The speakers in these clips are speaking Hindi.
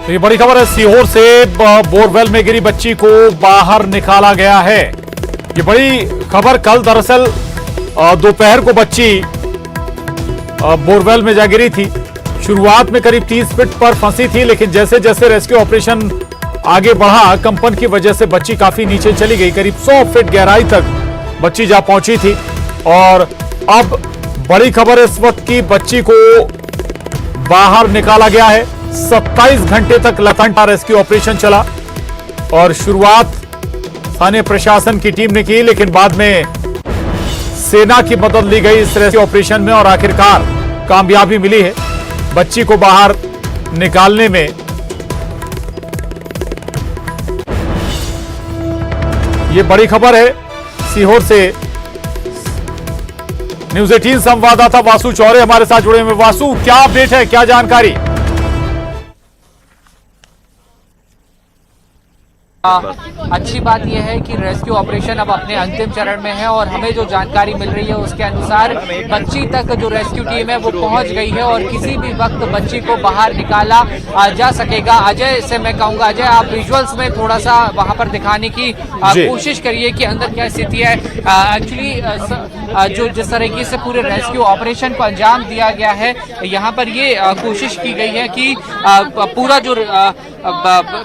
तो ये बड़ी खबर है, सीहोर से बोरवेल में गिरी बच्ची को बाहर निकाला गया है। ये बड़ी खबर, कल दरअसल दोपहर को बच्ची बोरवेल में जा गिरी थी। शुरुआत में करीब 30 फीट पर फंसी थी, लेकिन जैसे जैसे रेस्क्यू ऑपरेशन आगे बढ़ा, कंपन की वजह से बच्ची काफी नीचे चली गई। करीब 100 फीट गहराई तक बच्ची जा पहुंची थी। और अब बड़ी खबर इस वक्त की, बच्ची को बाहर निकाला गया है। 27 घंटे तक लगातार रेस्क्यू ऑपरेशन चला और शुरुआत स्थानीय प्रशासन की टीम ने की, लेकिन बाद में सेना की मदद ली गई इस रेस्क्यू ऑपरेशन में और आखिरकार कामयाबी मिली है बच्ची को बाहर निकालने में। यह बड़ी खबर है। सीहोर से न्यूज़ 18 संवाददाता वासु चौरे हमारे साथ जुड़े हुए। वासु, क्या अपडेट है, क्या जानकारी? अच्छी बात यह है कि रेस्क्यू ऑपरेशन अब अपने अंतिम चरण में है और हमें जो जानकारी मिल रही है उसके अनुसार बच्ची तक जो रेस्क्यू टीम है वो पहुंच गई है और किसी भी वक्त बच्ची को बाहर निकाला जा सकेगा। अजय से मैं कहूंगा, अजय आप विजुअल्स में थोड़ा सा वहां पर दिखाने की कोशिश करिए कि अंदर क्या स्थिति है। एक्चुअली जो जिस तरीके से पूरे रेस्क्यू ऑपरेशन को अंजाम दिया गया है, यहाँ पर ये कोशिश की गई है कि पूरा जो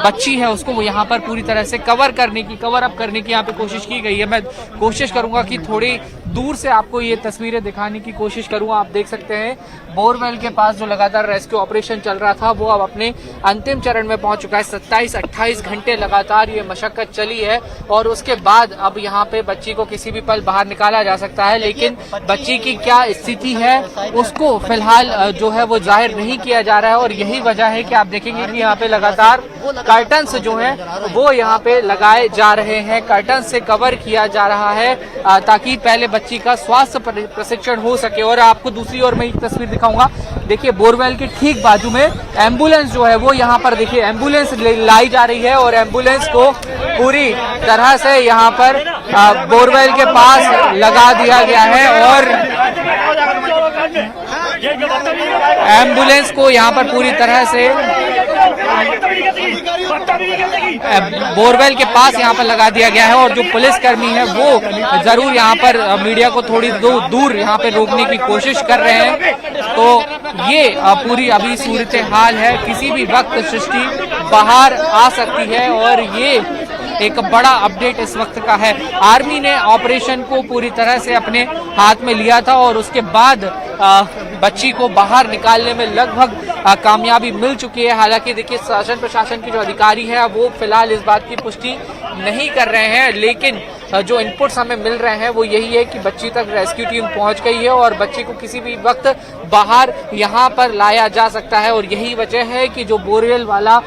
बच्ची है उसको वो यहाँ पर पूरी तरह से कवर अप करने की यहाँ पे कोशिश की गई है। मैं कोशिश करूंगा कि थोड़ी दूर से आपको ये तस्वीरें दिखाने की कोशिश करूंगा। आप देख सकते हैं बोरवेल के पास जो लगातार रेस्क्यू ऑपरेशन चल रहा था वो अब अपने अंतिम चरण में पहुंच चुका है। 27-28 घंटे लगातार ये मशक्कत चली है और उसके बाद अब यहाँ पे बच्ची को किसी भी पल बाहर निकाला जा सकता है, लेकिन बच्ची की क्या स्थिति है उसको फिलहाल जो है वो जाहिर नहीं किया जा रहा है। और यही वजह है कि आप देखेंगे कि यहाँ पे लगातार कर्टन्स जो है वो यहाँ पे लगाए जा रहे हैं, कर्टन से कवर किया जा रहा है ताकि पहले बच्ची का स्वास्थ्य प्रशिक्षण हो सके। और आपको दूसरी ओर मैं एक तस्वीर दिखाऊंगा। देखिए बोरवेल के ठीक बाजू में एम्बुलेंस जो है वो यहाँ पर देखिए एम्बुलेंस लाई जा रही है और एम्बुलेंस को पूरी तरह से यहाँ पर बोरवेल के पास लगा दिया गया है और एम्बुलेंस को यहाँ पर पूरी तरह से बोरवेल के पास यहाँ पर लगा दिया गया है। और जो पुलिसकर्मी है वो जरूर यहाँ पर मीडिया को थोड़ी दूर यहाँ पे रोकने की कोशिश कर रहे हैं। तो ये पूरी अभी सूरत हाल है, किसी भी वक्त सृष्टि बाहर आ सकती है और ये एक बड़ा अपडेट इस वक्त का है। आर्मी ने ऑपरेशन को पूरी तरह से अपने हाथ में लिया था और उसके बाद बच्ची को बाहर निकालने में लगभग कामयाबी मिल चुकी है। हालांकि देखिए शासन प्रशासन के जो अधिकारी हैं वो फिलहाल इस बात की पुष्टि नहीं कर रहे हैं, लेकिन जो इनपुट्स हमें मिल रहे हैं वो यही है कि बच्ची तक रेस्क्यू टीम पहुंच गई है और बच्ची को किसी भी वक्त बाहर यहां पर लाया जा सकता है। और यही वजह है कि जो बोरवेल वाला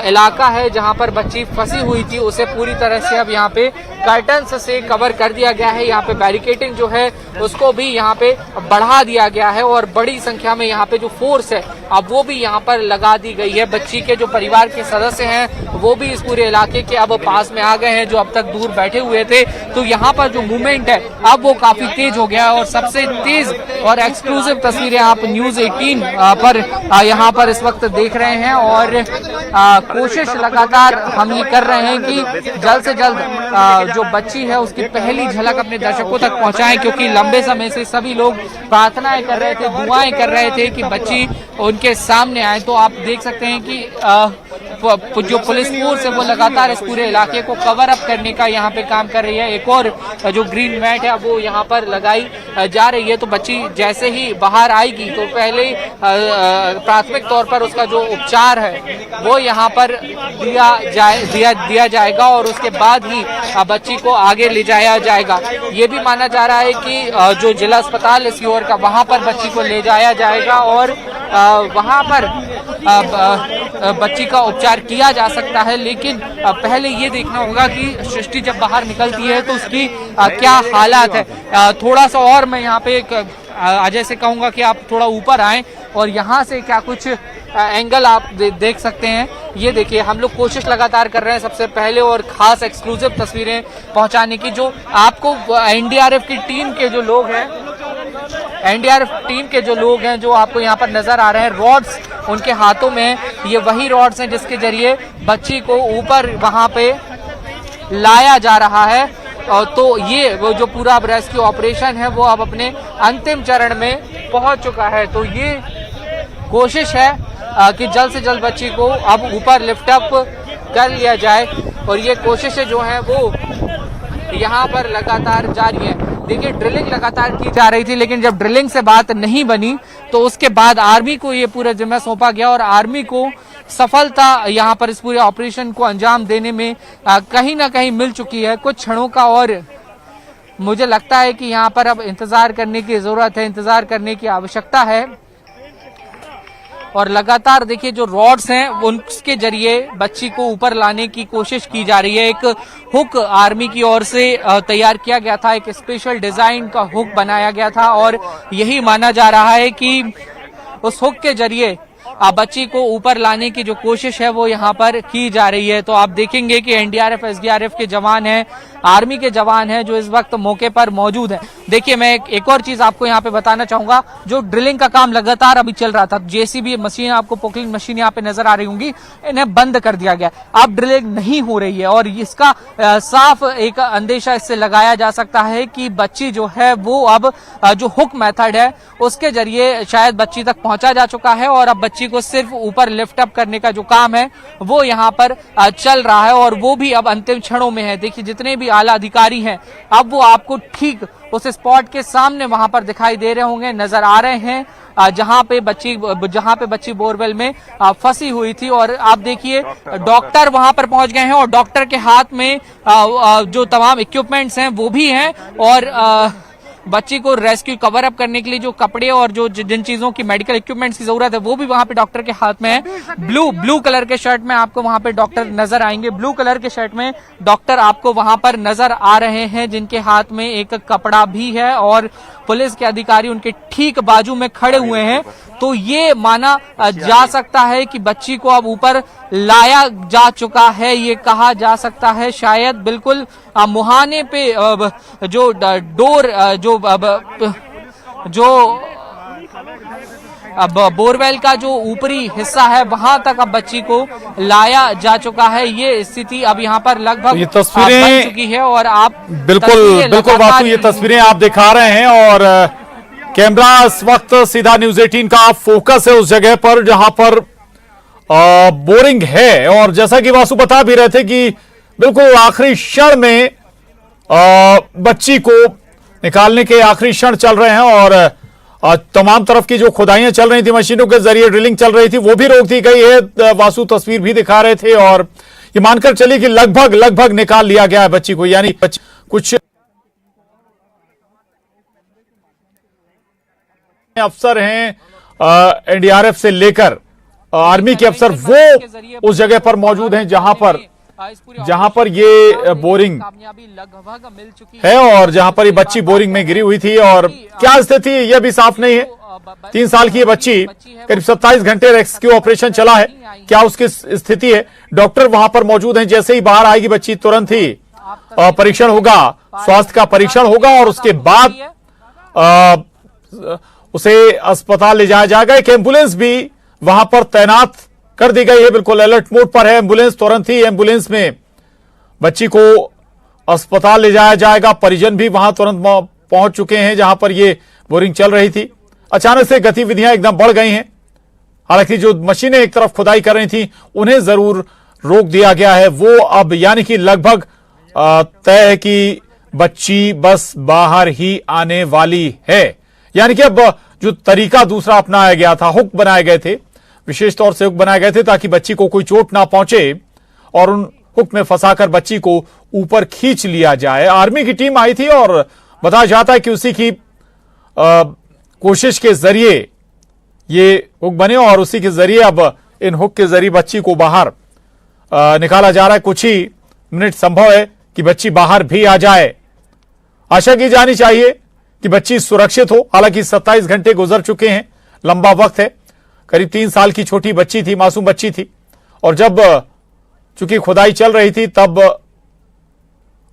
इलाका है जहां पर बच्ची फंसी हुई थी उसे पूरी तरह से अब यहाँ पे कर्टन्स से कवर कर दिया गया है। यहाँ पे बैरिकेडिंग जो है उसको भी यहाँ पे बढ़ा दिया गया है और बड़ी संख्या में यहाँ पे जो फोर्स है अब वो भी यहाँ पर लगा दी गई है। बच्ची के जो परिवार के सदस्य हैं वो भी इस पूरे इलाके के अब पास में आ गए हैं, जो अब तक दूर बैठे हुए थे। तो यहाँ पर जो मूवमेंट है अब वो काफी तेज हो गया है और सबसे तेज और एक्सक्लूसिव तस्वीरें आप न्यूज़ 18 पर यहाँ पर इस वक्त देख रहे हैं। और कोशिश लगातार हम ये कर रहे हैं कि जल्द से जल्द जो बच्ची है उसकी पहली झलक अपने दर्शकों तक पहुंचाएं, क्योंकि लंबे समय से सभी लोग प्रार्थनाएं कर रहे थे, दुआएं कर रहे थे कि बच्ची उनके सामने आए। तो आप देख सकते हैं कि जो पुलिस फोर्स है वो लगातार इस पूरे इलाके को कवर अप करने का यहाँ पे काम कर रही है। एक और जो ग्रीन मैट है वो यहाँ पर लगाई जा रही है। तो बच्ची जैसे ही बाहर आएगी तो पहले प्राथमिक तौर पर उसका जो उपचार है वो यहाँ पर दिया जाएगा और उसके बाद ही बच्ची को आगे ले जाया जाएगा। ये भी माना जा रहा है कि जो जिला अस्पताल है सीहोर का वहाँ पर बच्ची को ले जाया जाएगा और वहाँ पर बच्ची का उपचार किया जा सकता है। लेकिन पहले ये देखना होगा कि सृष्टि जब बाहर निकलती है तो उसकी क्या हालात है। थोड़ा सा और मैं यहाँ पे अजय से कहूँगा कि आप थोड़ा ऊपर आएं और यहाँ से क्या कुछ एंगल आप देख सकते हैं। ये देखिए हम लोग कोशिश लगातार कर रहे हैं सबसे पहले और खास एक्सक्लूसिव तस्वीरें पहुँचाने की। जो आपको एनडीआरएफ की टीम के जो लोग हैं एनडीआरएफ टीम के जो लोग हैं, जो आपको यहाँ पर नजर आ रहे हैं, रॉड्स उनके हाथों में, ये वही रॉड्स हैं जिसके जरिए बच्ची को ऊपर वहां पे लाया जा रहा है। तो ये वो जो पूरा रेस्क्यू ऑपरेशन है वो अब अपने अंतिम चरण में पहुंच चुका है। तो ये कोशिश है कि जल्द से जल्द बच्ची को अब ऊपर लिफ्ट अप कर लिया जाए, और ये कोशिशें जो हैं वो यहाँ पर लगातार जारी है। देखिए, ड्रिलिंग लगातार की जा रही थी, लेकिन जब ड्रिलिंग से बात नहीं बनी तो उसके बाद आर्मी को ये पूरा जिम्मा सौंपा गया, और आर्मी को सफलता यहाँ पर इस पूरे ऑपरेशन को अंजाम देने में कहीं ना कहीं मिल चुकी है। कुछ क्षणों का और मुझे लगता है कि यहाँ पर अब इंतजार करने की जरूरत है, इंतजार करने की आवश्यकता है। और लगातार देखिए, जो रॉड्स हैं उनके जरिए बच्ची को ऊपर लाने की कोशिश की जा रही है। एक हुक आर्मी की ओर से तैयार किया गया था, एक स्पेशल डिजाइन का हुक बनाया गया था, और यही माना जा रहा है कि उस हुक के जरिए बच्ची को ऊपर लाने की जो कोशिश है वो यहाँ पर की जा रही है। तो आप देखेंगे कि एनडीआरएफ, एसडीआरएफ के जवान हैं, आर्मी के जवान हैं जो इस वक्त मौके पर मौजूद हैं। देखिए, मैं एक और चीज आपको यहाँ पे बताना चाहूंगा, जो ड्रिलिंग का काम लगातार अभी चल रहा था, जेसीबी मशीन, आपको पोकलिंग मशीन यहाँ पे नजर आ रही होंगी, इन्हें बंद कर दिया गया। अब ड्रिलिंग नहीं हो रही है, और इसका साफ एक अंदेशा इससे लगाया जा सकता है कि बच्ची जो है वो अब जो हुक मेथड है उसके जरिए शायद बच्ची तक पहुंचा जा चुका है, और अब बच्ची को सिर्फ ऊपर लिफ्ट अप करने का जो काम है वो यहाँ पर चल रहा है, और वो भी अब अंतिम क्षणों में है। देखिए, जितने भी आला अधिकारी हैं अब वो आपको ठीक उस स्पॉट के सामने वहां पर दिखाई दे रहे होंगे, नजर आ रहे हैं, जहां पे बच्ची बोरवेल में फंसी हुई थी। और आप देखिए, डॉक्टर वहां पर पहुंच गए हैं, और डॉक्टर के हाथ में जो तमाम इक्विपमेंट्स हैं वो भी हैं, और बच्ची को रेस्क्यू कवर अप करने के लिए जो कपड़े और जो जिन चीजों की मेडिकल इक्विपमेंट्स की जरूरत है वो भी वहां पे डॉक्टर के हाथ में है। ब्लू कलर के शर्ट में आपको वहां पे डॉक्टर नजर आएंगे, ब्लू कलर के शर्ट में डॉक्टर आपको वहां पर नजर आ रहे हैं, जिनके हाथ में एक कपड़ा भी है, और पुलिस के अधिकारी उनके ठीक बाजू में खड़े हुए हैं। तो ये माना जा सकता है कि बच्ची को अब ऊपर लाया जा चुका है, ये कहा जा सकता है। शायद बिल्कुल मुहाने पे जो डोर जो अब बोरवेल का जो ऊपरी हिस्सा है वहां तक अब बच्ची को लाया जा चुका है। ये स्थिति अब यहाँ पर लगभग ये तस्वीरें बन चुकी है, और आप बिल्कुल वासु, ये तस्वीरें आप दिखा रहे हैं, और कैमरा इस वक्त सीधा न्यूज 18 का फोकस है उस जगह पर जहां पर बोरिंग है। और जैसा कि वासु बता भी रहे थे कि बिल्कुल आखिरी क्षण में बच्ची को निकालने के आखिरी क्षण चल रहे हैं, और तमाम तरफ की जो खुदाइयां चल रही थी, मशीनों के जरिए ड्रिलिंग चल रही थी, वो भी रोक दी गई है। वासु तस्वीर भी दिखा रहे थे, और ये मानकर चली कि लगभग निकाल लिया गया है बच्ची को। यानी कुछ अफसर हैं एनडीआरएफ से लेकर आर्मी के अफसर, वो उस जगह पर मौजूद हैं जहां पर ये बोरिंग लगभग मिल चुकी है, और जहां पर ये बच्ची बोरिंग में गिरी हुई थी। और क्या स्थिति है यह भी साफ नहीं है। 3 साल की ये बच्ची, करीब 27 घंटे रेस्क्यू ऑपरेशन चला है, क्या उसकी स्थिति है। डॉक्टर वहां पर मौजूद हैं, जैसे ही बाहर आएगी बच्ची तुरंत ही परीक्षण होगा, स्वास्थ्य का परीक्षण होगा, और उसके बाद उसे अस्पताल ले जाया जाएगा। एक एम्बुलेंस भी वहां पर तैनात कर दी गई है, बिल्कुल अलर्ट मोड पर है एम्बुलेंस। तुरंत ही एम्बुलेंस में बच्ची को अस्पताल ले जाया जाएगा। परिजन भी वहां तुरंत पहुंच चुके हैं जहां पर ये बोरिंग चल रही थी। अचानक से गतिविधियां एकदम बढ़ गई हैं, हालांकि जो मशीनें एक तरफ खुदाई कर रही थी उन्हें जरूर रोक दिया गया है। वो अब यानी कि लगभग तय है कि बच्ची बस बाहर ही आने वाली है। यानी कि अब जो तरीका दूसरा अपनाया गया था, हुक बनाए गए थे, विशेष तौर से हुक बनाए गए थे ताकि बच्ची को कोई चोट ना पहुंचे, और उन हुक में फंसाकर बच्ची को ऊपर खींच लिया जाए। आर्मी की टीम आई थी, और बताया जाता है कि उसी की कोशिश के जरिए ये हुक बने, और उसी के जरिए अब इन हुक के जरिए बच्ची को बाहर निकाला जा रहा है। कुछ ही मिनट संभव है कि बच्ची बाहर भी आ जाए। आशा की जानी चाहिए कि बच्ची सुरक्षित हो। हालांकि 27 घंटे गुजर चुके हैं, लंबा वक्त है। करीब 3 साल की छोटी बच्ची थी, मासूम बच्ची थी, और जब चूंकि खुदाई चल रही थी तब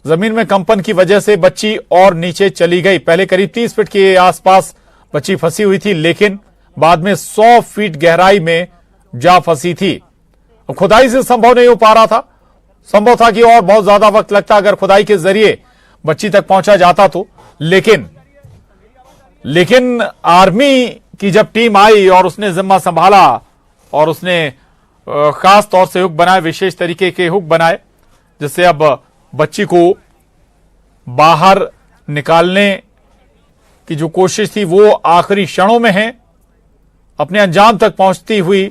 जमीन में कंपन की वजह से बच्ची और नीचे चली गई। पहले करीब 30 फीट के आसपास बच्ची फंसी हुई थी, लेकिन बाद में 100 फीट गहराई में जा फंसी थी। खुदाई से संभव नहीं हो पा रहा था। संभव था कि और बहुत ज्यादा वक्त लगता अगर खुदाई के जरिए बच्ची तक पहुंचा जाता तो, लेकिन आर्मी की जब टीम आई और उसने जिम्मा संभाला और उसने खास तौर से हुक बनाए, विशेष तरीके के हुक बनाए, जिससे अब बच्ची को बाहर निकालने की जो कोशिश थी वो आखिरी क्षणों में है। अपने अंजाम तक पहुंचती हुई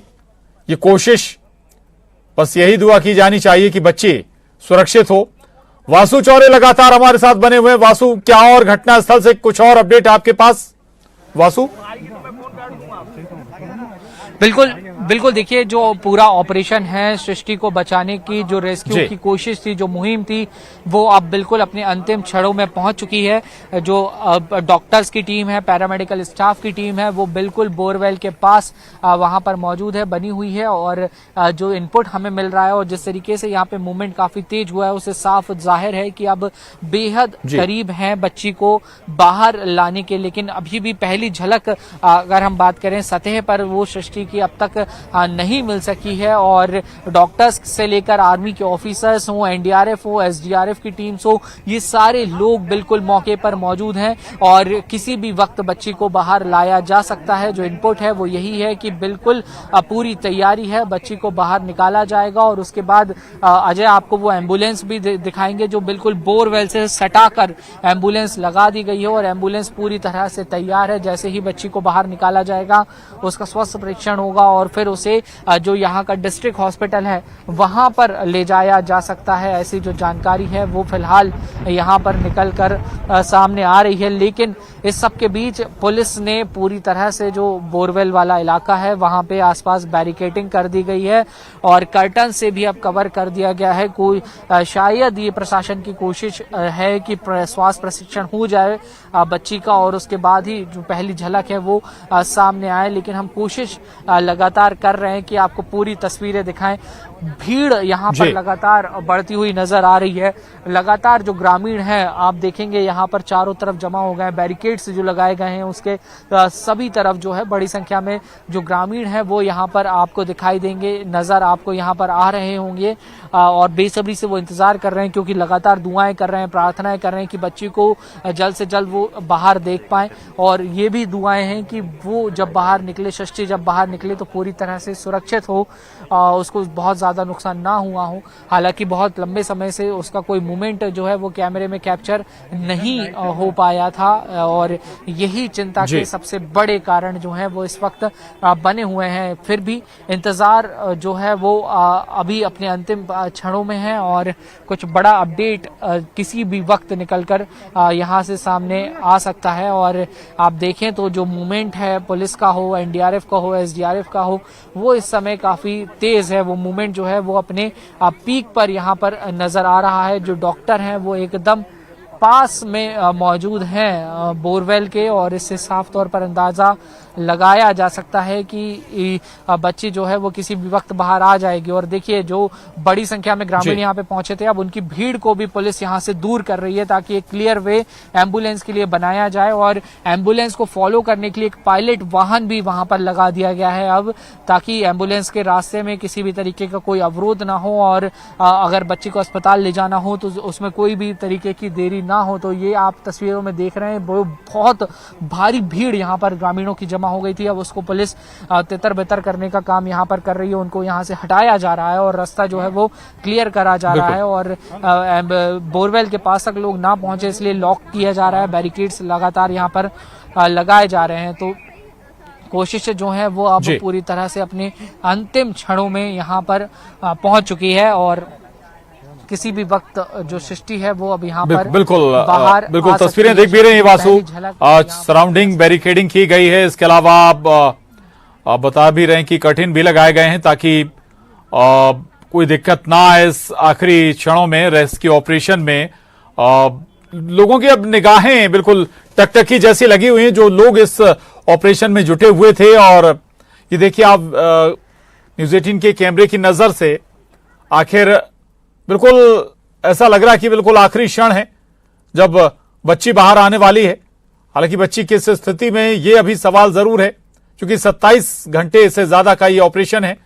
ये कोशिश, बस यही दुआ की जानी चाहिए कि बच्ची सुरक्षित हो। वासु चौरे लगातार हमारे साथ बने हुए हैं। वासु, क्या और घटनास्थल से कुछ और अपडेट आपके पास? वासु, बिल्कुल देखिए, जो पूरा ऑपरेशन है सृष्टि को बचाने की, जो रेस्क्यू की कोशिश थी, जो मुहिम थी, वो अब बिल्कुल अपने अंतिम क्षणों में पहुंच चुकी है। जो डॉक्टर्स की टीम है, पैरामेडिकल स्टाफ की टीम है, वो बिल्कुल बोरवेल के पास वहां पर मौजूद है, बनी हुई है। और जो इनपुट हमें मिल रहा है और जिस तरीके से यहाँ पे मूवमेंट काफी तेज हुआ है, उससे साफ जाहिर है कि अब बेहद करीब है बच्ची को बाहर लाने के। लेकिन अभी भी पहली झलक अगर हम बात करें सतह पर, वो सृष्टि की अब तक नहीं मिल सकी है। और डॉक्टर्स से लेकर आर्मी के ऑफिसर्स हो, एनडीआरएफ हो, एसडीआरएफ की टीम्स हो, ये सारे लोग बिल्कुल मौके पर मौजूद हैं और किसी भी वक्त बच्ची को बाहर लाया जा सकता है। जो इनपुट है वो यही है कि बिल्कुल पूरी तैयारी है, बच्ची को बाहर निकाला जाएगा। और उसके बाद अजय आपको वो एम्बुलेंस भी दिखाएंगे जो बिल्कुल बोरवेल से सटाकर एम्बुलेंस लगा दी गई है और एम्बुलेंस पूरी तरह से तैयार है। जैसे ही बच्ची को बाहर निकाला जाएगा, उसका स्वास्थ्य परीक्षण होगा और फिर उसे जो यहाँ का डिस्ट्रिक्ट हॉस्पिटल है वहां पर ले जाया जा सकता है। ऐसी जो जानकारी है वो फिलहाल यहाँ पर निकल कर सामने आ रही है। लेकिन इस सब के बीच पुलिस ने पूरी तरह से जो बोरवेल वाला इलाका है वहां पे आसपास बैरिकेडिंग कर दी गई है और कर्टन से भी अब कवर कर दिया गया है। कोई शायद ये प्रशासन की कोशिश है कि स्वास्थ्य प्रशिक्षण हो जाए बच्ची का और उसके बाद ही जो पहली झलक है वो सामने आए। लेकिन हम कोशिश लगातार कर रहे हैं कि आपको पूरी तस्वीरें दिखाएं। भीड़ यहाँ पर लगातार बढ़ती हुई नजर आ रही है। लगातार जो ग्रामीण हैं आप देखेंगे यहाँ पर चारों तरफ जमा हो गए, बैरिकेड्स जो लगाए गए हैं उसके सभी तरफ जो है बड़ी संख्या में जो ग्रामीण हैं वो यहाँ पर आपको दिखाई देंगे, नजर आपको यहाँ पर आ रहे होंगे और बेसब्री से वो इंतजार कर रहे हैं क्योंकि लगातार दुआएं कर रहे हैं, प्रार्थनाएं कर रहे हैं कि बच्ची को जल्द से जल्द वो बाहर देख पाए। और ये भी दुआएं हैं कि वो जब बाहर निकले, सृष्टि जब बाहर निकले तो पूरी तरह से सुरक्षित हो, उसको बहुत ज्यादा नुकसान ना हुआ हो। हालांकि बहुत लंबे समय से उसका कोई मूवमेंट जो है वो कैमरे में कैप्चर नहीं हो पाया था और यही चिंता के सबसे बड़े कारण जो है वो इस वक्त बने हुए हैं। फिर भी इंतजार जो है वो अभी अपने अंतिम क्षणों में है और कुछ बड़ा अपडेट किसी भी वक्त निकलकर यहाँ से सामने आ सकता है। और आप देखें तो जो मूवमेंट है पुलिस का हो, एनडीआरएफ का हो, एसडीआरएफ का हो, वो इस समय काफी तेज है। वो मूवमेंट जो है वो अपने पीक पर यहाँ पर नजर आ रहा है। जो डॉक्टर हैं वो एकदम पास में मौजूद हैं बोरवेल के और इससे साफ तौर पर अंदाजा लगाया जा सकता है कि बच्ची जो है वो किसी भी वक्त बाहर आ जाएगी। और देखिए जो बड़ी संख्या में ग्रामीण यहाँ पे पहुंचे थे, अब उनकी भीड़ को भी पुलिस यहाँ से दूर कर रही है ताकि एक क्लियर वे एम्बुलेंस के लिए बनाया जाए और एम्बुलेंस को फॉलो करने के लिए एक पायलट वाहन भी वहां पर लगा दिया गया है अब, ताकि एम्बुलेंस के रास्ते में किसी भी तरीके का कोई अवरोध ना हो और अगर बच्ची को अस्पताल ले जाना हो तो उसमें कोई भी तरीके की देरी ना हो। तो ये आप तस्वीरों में देख रहे हैं, बहुत भारी भीड़ यहाँ पर ग्रामीणों की जमा हो गई थी। अब उसको पुलिस तितर बितर करने का काम यहाँ पर कर रही है, उनको यहाँ से हटाया जा रहा है और रास्ता जो है वो क्लियर करा जा रहा है और बोरवेल के पास तक लोग ना पहुंचे इसलिए लॉक किया जा रहा है, बैरिकेड्स लगातार यहाँ पर लगाए जा रहे हैं। तो कोशिश जो है वो अब पूरी तरह से अपने अंतिम क्षणों में यहाँ पर पहुंच चुकी है और किसी भी वक्त जो सृष्टि है वो अब यहाँ पर बिल्कुल तस्वीरें देख भी रहे हैं वासु। सराउंडिंग बैरिकेडिंग की गई है। इसके अलावा आप बता भी रहे हैं कि कर्टेन भी लगाए गए हैं ताकि कोई दिक्कत ना आए इस आखिरी क्षणों में रेस्क्यू ऑपरेशन में। लोगों की अब निगाहें बिल्कुल टकटकी जैसी लगी हुई हैं जो लोग इस ऑपरेशन में जुटे हुए थे। और ये देखिए आप न्यूज़ 18 के कैमरे की नजर से आखिर बिल्कुल ऐसा लग रहा है कि बिल्कुल आखिरी क्षण है जब बच्ची बाहर आने वाली है हालांकि बच्ची की इस स्थिति में ये अभी सवाल जरूर है, क्योंकि 27 घंटे से ज्यादा का ये ऑपरेशन है।